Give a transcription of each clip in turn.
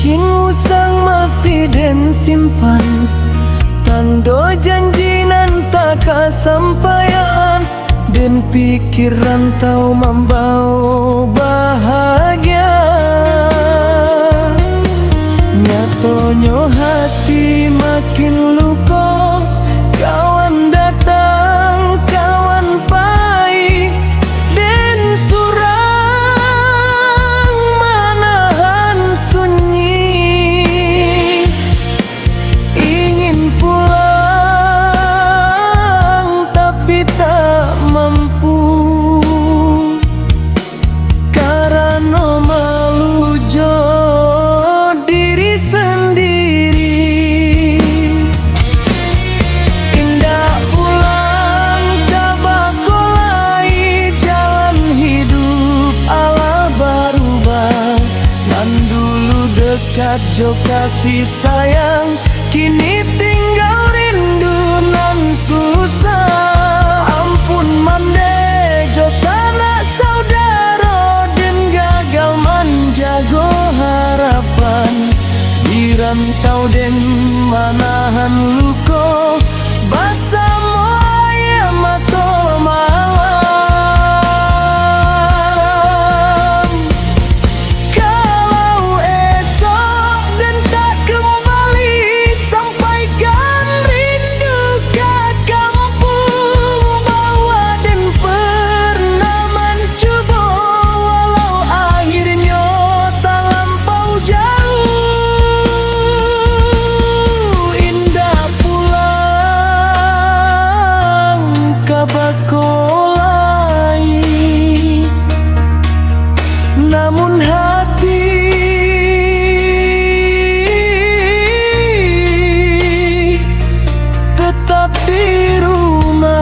Cinta sang masih den simpan, tando janji nan tak kesampaian, dan pikiran tau membawa bahagia. Nyatonyo hati makin luka, kawan datang kawan pai, dan surang manahan sunyi. Ingin pulang tapi tak mampu, karena malu jo diri sendiri. Indah pulang kabakolai, jalan hidup ala berubah. Nan dulu dekat jo kasih sayang, kini tinggal rindu nan susah. Ampun mande jo sanak saudara, dan gagal menjago harapan. Di rantau den manahan luko, basah moya mato malam. Kalau esok dan tak kembali, sampaikan rindu ke kampung. Bawa dan pernah mencoba, walau akhirnya tak lampau jauh. Indah pulang kabakolai, namun hati tetap di rumah.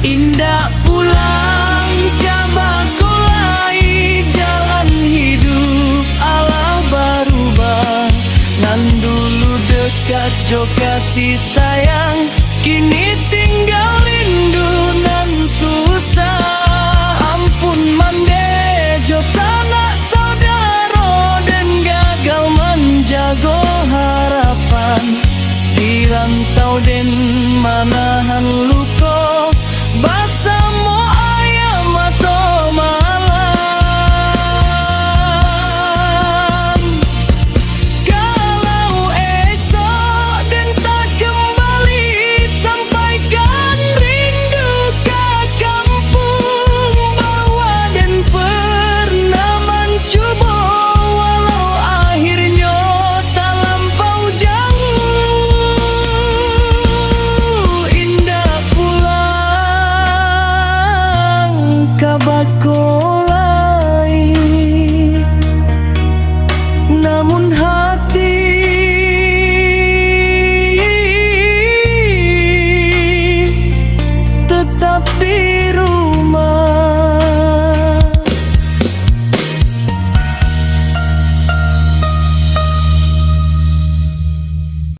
Indah pulang kabakolai, jalan hidup ala berubah. Nan dulu dekat jo kasih sayang, kini tinggal rindu nan susah. Ampun mande jo sanak saudara, dan gagal menjago harapan. Di rantau den mana